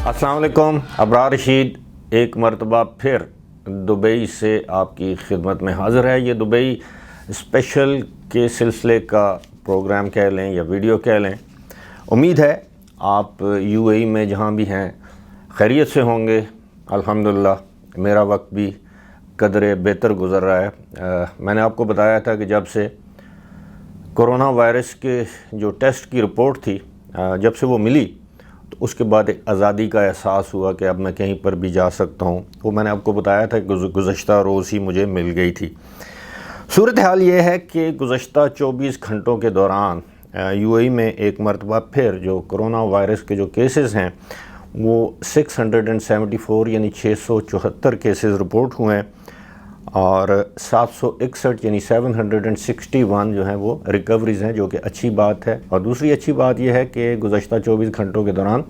अस्सलाम वालेकुम। अबरार रशीद एक मरतबा फिर दुबई से आपकी खिदमत में हाज़िर है। ये दुबई स्पेशल के सिलसिले का प्रोग्राम कह लें या वीडियो कह लें। उम्मीद है आप यूएई में जहाँ भी हैं खैरियत से होंगे। अल्हम्दुलिल्लाह मेरा वक्त भी कदरे बेहतर गुज़र रहा है। मैंने आपको बताया था कि जब से कोरोना वायरस के जो टेस्ट की रिपोर्ट थी जब से वो मिली तो उसके बाद एक आज़ादी का एहसास हुआ कि अब मैं कहीं पर भी जा सकता हूँ। वो मैंने आपको बताया था कि गुज़श्ता रोज़ ही मुझे मिल गई थी। सूरत हाल ये है कि गुज़श्ता 24 घंटों के दौरान यूएई में एक मरतबा फिर जो कोरोना वायरस के जो केसेस हैं वो 674 यानी 674 केसेस रिपोर्ट हुए हैं और 761 यानी 761 जो हैं वो रिकवरीज़ हैं, जो कि अच्छी बात है। और दूसरी अच्छी बात यह है कि गुज़श्ता 24 घंटों के दौरान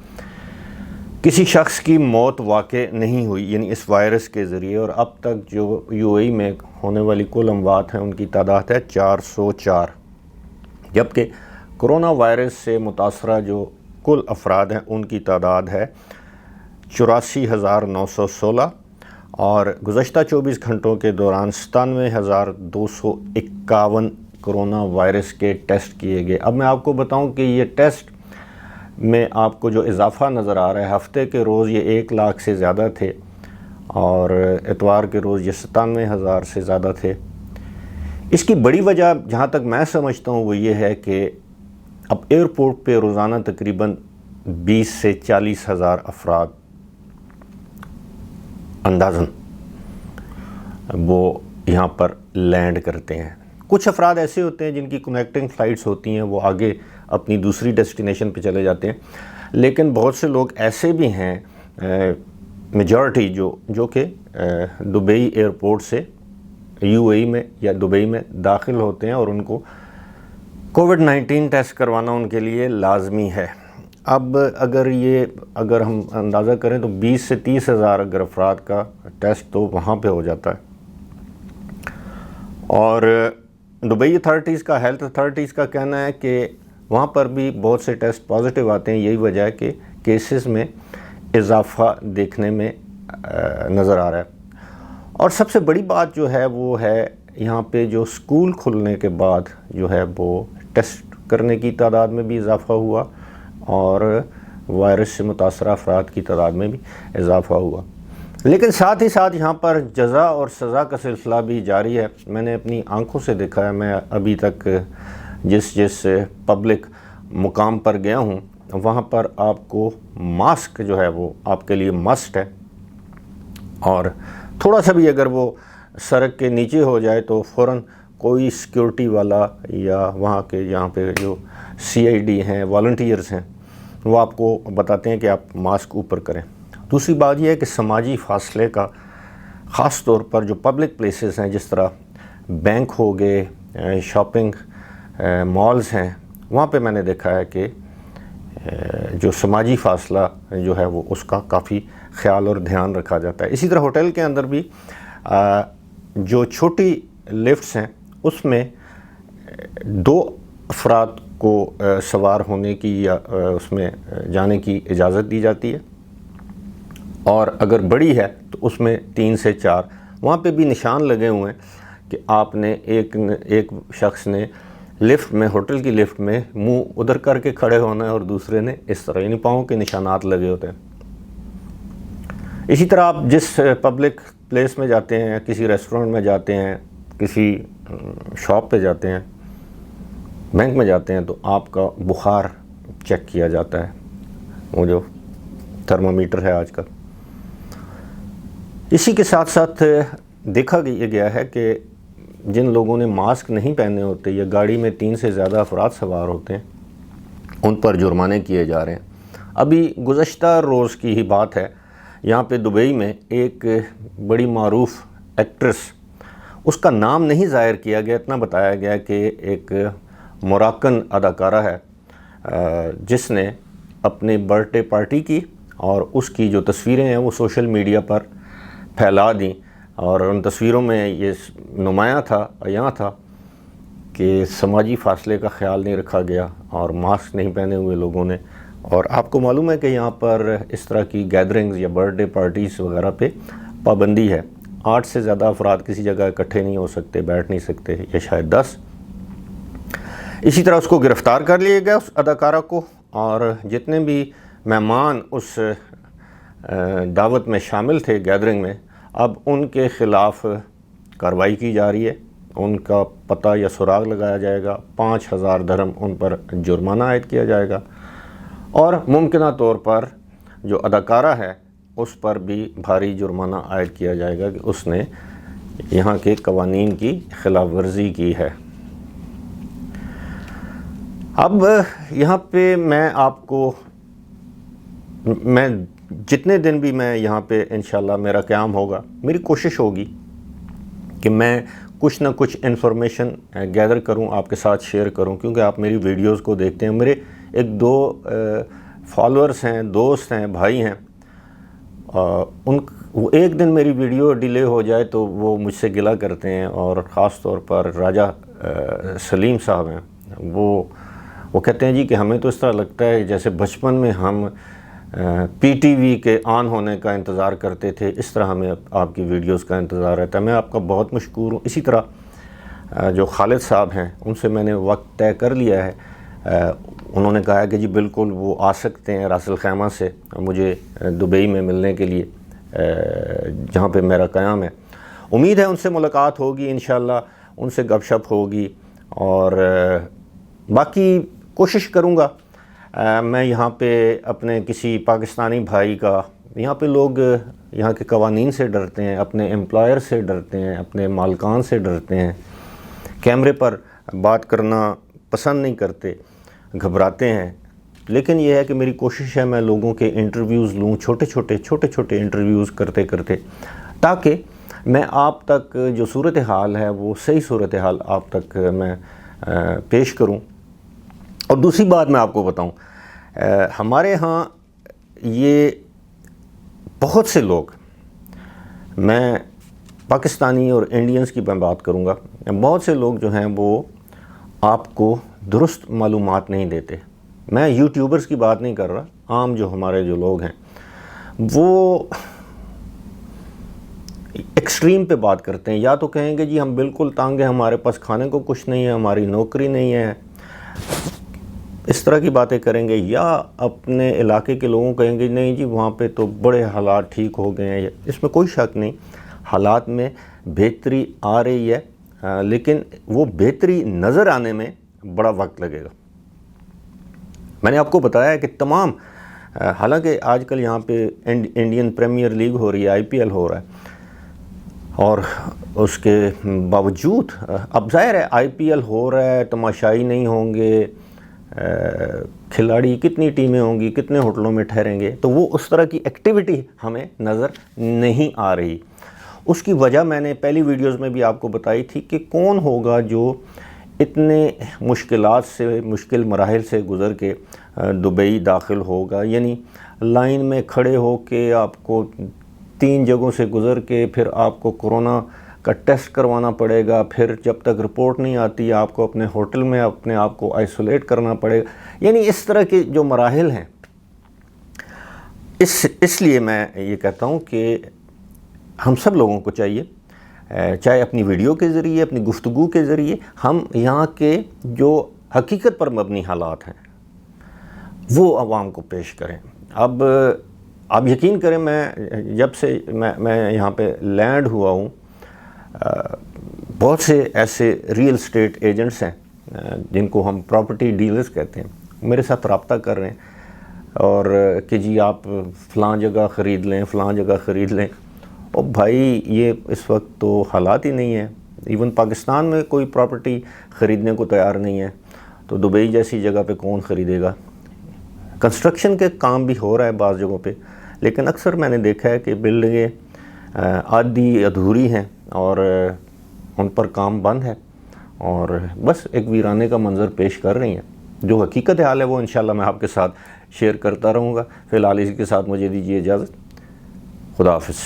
किसी शख्स की मौत वाक़ई नहीं हुई यानी इस वायरस के ज़रिए। और अब तक जो यूएई में होने वाली कुल अमवात हैं उनकी तादाद है 404, जबकि कोरोना वायरस से मुतासरा जो कुल अफराद हैं उनकी तादाद है 84,916 और गुज़श्ता 24 घंटों के दौरान 97,251 कोरोना वायरस के टेस्ट किए गए। अब मैं आपको बताऊं कि ये टेस्ट में आपको जो इजाफ़ा नज़र आ रहा है, हफ़्ते के रोज़ ये 1 लाख से ज़्यादा थे और इतवार के रोज़ ये 97,000 से ज़्यादा थे। इसकी बड़ी वजह जहाँ तक मैं समझता हूँ वो ये है कि अब एयरपोर्ट पे रोज़ाना तकरीबन 20 से 40 हज़ार अफराद अंदाज़न वो यहाँ पर लैंड करते हैं। कुछ अफराद ऐसे होते हैं जिनकी कनेक्टिंग फ़्लाइट्स होती हैं, वो आगे अपनी दूसरी डेस्टिनेशन पे चले जाते हैं, लेकिन बहुत से लोग ऐसे भी हैं मेजॉरिटी जो कि दुबई एयरपोर्ट से यूएई में या दुबई में दाखिल होते हैं और उनको कोविड-19 टेस्ट करवाना उनके लिए लाजमी है। अब अगर हम अंदाज़ा करें तो 20 से 30 हज़ार अगर अफराद का टेस्ट तो वहाँ पे हो जाता है। और दुबई अथॉरिटीज़ का, हेल्थ अथॉरिटीज़ का कहना है कि वहाँ पर भी बहुत से टेस्ट पॉजिटिव आते हैं। यही वजह है कि केसेस में इजाफ़ा देखने में नज़र आ रहा है। और सबसे बड़ी बात जो है वो है यहाँ पे जो स्कूल खुलने के बाद जो है वो टेस्ट करने की तादाद में भी इजाफ़ा हुआ और वायरस से मुतासरा अफराद की तादाद में भी इजाफ़ा हुआ। लेकिन साथ ही साथ यहाँ पर जज़ा और सज़ा का सिलसिला भी जारी है। मैंने अपनी आंखों से देखा है। मैं अभी तक जिस पब्लिक मुकाम पर गया हूँ वहाँ पर आपको मास्क जो है वो आपके लिए मस्ट है और थोड़ा सा भी अगर वो सड़क के नीचे हो जाए तो फ़ौरन कोई सिक्योरिटी वाला या वहाँ के यहाँ पे जो सीआईडी हैं, वॉलंटियर्स हैं, वो आपको बताते हैं कि आप मास्क ऊपर करें। दूसरी बात यह है कि समाजी फासले का ख़ास तौर पर जो पब्लिक प्लेसेस हैं, जिस तरह बैंक हो गए, शॉपिंग मॉल्स हैं, वहाँ पे मैंने देखा है कि जो समाजी फासला जो है वो उसका काफ़ी ख्याल और ध्यान रखा जाता है। इसी तरह होटल के अंदर भी जो छोटी लिफ्ट्स हैं उसमें 2 अफराद को सवार होने की या उसमें जाने की इजाज़त दी जाती है और अगर बड़ी है तो उसमें 3 से 4। वहाँ पे भी निशान लगे हुए हैं कि आपने एक शख्स ने लिफ्ट में, होटल की लिफ्ट में मुंह उधर करके खड़े होना है और दूसरे ने इस तरह, यानी पाँव के निशानात लगे होते हैं। इसी तरह आप जिस पब्लिक प्लेस में जाते हैं, किसी रेस्टोरेंट में जाते हैं, किसी शॉप पे जाते हैं, बैंक में जाते हैं, तो आपका बुखार चेक किया जाता है, वो जो थर्मामीटर है आजकल। इसी के साथ साथ देखा गया है कि जिन लोगों ने मास्क नहीं पहने होते या गाड़ी में 3 से ज़्यादा अफराद सवार होते हैं उन पर जुर्माने किए जा रहे हैं। अभी गुज़श्ता रोज़ की ही बात है, यहाँ पे दुबई में एक बड़ी मारूफ एक्ट्रेस, उसका नाम नहीं ज़ाहिर किया गया, इतना बताया गया कि एक मोरक्कन अदाकारा है जिसने अपने बर्थडे पार्टी की और उसकी जो तस्वीरें हैं वो सोशल मीडिया पर फैला दी और उन तस्वीरों में ये नुमायाँ था, यहाँ था कि समाजी फासले का ख्याल नहीं रखा गया और मास्क नहीं पहने हुए लोगों ने اور آپ کو معلوم ہے کہ یہاں پر اس طرح کی گیدرنگز یا برتھ ڈے پارٹیز وغیرہ پہ پابندی ہے. 8 سے زیادہ افراد کسی جگہ اکٹھے نہیں ہو سکتے, بیٹھ نہیں سکتے, یا شاید 10. اسی طرح اس کو گرفتار کر لیا گیا, اس اداکارہ کو, اور جتنے بھی مہمان اس دعوت میں شامل تھے گیدرنگ میں, اب ان کے خلاف کارروائی کی جا رہی ہے. ان کا پتہ یا سراغ لگایا جائے گا, 5000 درہم ان پر جرمانہ عائد کیا جائے گا, اور ممکنہ طور پر جو اداکارہ ہے اس پر بھی بھاری جرمانہ عائد کیا جائے گا کہ اس نے یہاں کے قوانین کی خلاف ورزی کی ہے. اب یہاں پہ میں جتنے دن بھی میں یہاں پہ انشاءاللہ میرا قیام ہوگا, میری کوشش ہوگی کہ میں کچھ نہ کچھ انفارمیشن گیدر کروں, آپ کے ساتھ شیئر کروں, کیونکہ آپ میری ویڈیوز کو دیکھتے ہیں. میرے 1-2 فالورز ہیں, دوست ہیں, بھائی ہیں, ایک دن میری ویڈیو ڈیلے ہو جائے تو وہ مجھ سے گلہ کرتے ہیں, اور خاص طور پر راجہ سلیم صاحب ہیں, وہ کہتے ہیں جی کہ ہمیں تو اس طرح لگتا ہے جیسے بچپن میں ہم پی ٹی وی کے آن ہونے کا انتظار کرتے تھے, اس طرح ہمیں آپ کی ویڈیوز کا انتظار رہتا ہے. میں آپ کا بہت مشکور ہوں. اسی طرح جو خالد صاحب ہیں, ان سے میں نے وقت طے کر لیا ہے. انہوں نے کہا کہ جی بالکل وہ آ سکتے ہیں راس الخیمہ سے مجھے دبئی میں ملنے کے لیے, جہاں پہ میرا قیام ہے. امید ہے ان سے ملاقات ہوگی انشاءاللہ, ان سے گپ شپ ہوگی, اور باقی کوشش کروں گا میں یہاں پہ اپنے کسی پاکستانی بھائی کا, یہاں پہ لوگ یہاں کے قوانین سے ڈرتے ہیں, اپنے امپلائر سے ڈرتے ہیں, اپنے مالکان سے ڈرتے ہیں, کیمرے پر بات کرنا پسند نہیں کرتے, گھبراتے ہیں. لیکن یہ ہے کہ میری کوشش ہے میں لوگوں کے انٹرویوز لوں, چھوٹے چھوٹے انٹرویوز کرتے تاکہ میں آپ تک جو صورتحال ہے وہ صحیح صورتحال آپ تک میں پیش کروں. اور دوسری بات میں آپ کو بتاؤں, ہمارے ہاں یہ بہت سے لوگ, میں پاکستانی اور انڈینز کی میں بات کروں گا, بہت سے لوگ جو ہیں وہ آپ کو درست معلومات نہیں دیتے. میں یوٹیوبرز کی بات نہیں کر رہا, عام جو ہمارے جو لوگ ہیں وہ ایکسٹریم پہ بات کرتے ہیں. یا تو کہیں گے جی ہم بالکل تانگ ہیں, ہمارے پاس کھانے کو کچھ نہیں ہے, ہماری نوکری نہیں ہے, اس طرح کی باتیں کریں گے. یا اپنے علاقے کے لوگوں کہیں گے نہیں جی وہاں پہ تو بڑے حالات ٹھیک ہو گئے ہیں. اس میں کوئی شک نہیں, حالات میں بہتری آ رہی ہے, لیکن وہ بہتری نظر آنے میں بڑا وقت لگے گا. میں نے آپ کو بتایا کہ تمام, حالانکہ آج کل یہاں پہ انڈین پریمیئر لیگ ہو رہی ہے, IPL ہو رہا ہے, اور اس کے باوجود اب ظاہر ہے IPL ہو رہا ہے, تماشائی نہیں ہوں گے, کھلاڑی کتنی ٹیمیں ہوں گی, کتنے ہوٹلوں میں ٹھہریں گے, تو وہ اس طرح کی ایکٹیویٹی ہمیں نظر نہیں آ رہی. اس کی وجہ میں نے پہلی ویڈیوز میں بھی آپ کو بتائی تھی کہ کون ہوگا جو اتنے مشکلات سے, مشکل مراحل سے گزر کے دبئی داخل ہوگا. یعنی لائن میں کھڑے ہو کے آپ کو 3 جگہوں سے گزر کے پھر آپ کو کورونا کا ٹیسٹ کروانا پڑے گا, پھر جب تک رپورٹ نہیں آتی آپ کو اپنے ہوٹل میں اپنے آپ کو آئسولیٹ کرنا پڑے گا. یعنی اس طرح کے جو مراحل ہیں, اس لیے میں یہ کہتا ہوں کہ ہم سب لوگوں کو چاہیے, چاہے اپنی ویڈیو کے ذریعے, اپنی گفتگو کے ذریعے, ہم یہاں کے جو حقیقت پر مبنی حالات ہیں وہ عوام کو پیش کریں. اب آپ یقین کریں, میں جب سے میں یہاں پہ لینڈ ہوا ہوں, بہت سے ایسے ریئل اسٹیٹ ایجنٹس ہیں جن کو ہم پراپرٹی ڈیلرز کہتے ہیں, میرے ساتھ رابطہ کر رہے ہیں, اور کہ جی آپ فلاں جگہ خرید لیں, فلاں جگہ خرید لیں. اور بھائی یہ اس وقت تو حالات ہی نہیں ہیں, ایون پاکستان میں کوئی پراپرٹی خریدنے کو تیار نہیں ہے, تو دبئی جیسی جگہ پہ کون خریدے گا. کنسٹرکشن کے کام بھی ہو رہا ہے بعض جگہوں پہ, لیکن اکثر میں نے دیکھا ہے کہ بلڈنگیں آدھی ادھوری ہیں اور ان پر کام بند ہے, اور بس ایک ویرانے کا منظر پیش کر رہی ہیں. جو حقیقت حال ہے وہ انشاءاللہ میں آپ کے ساتھ شیئر کرتا رہوں گا. فی الحال اسی کے ساتھ مجھے دیجیے اجازت. خدا حافظ.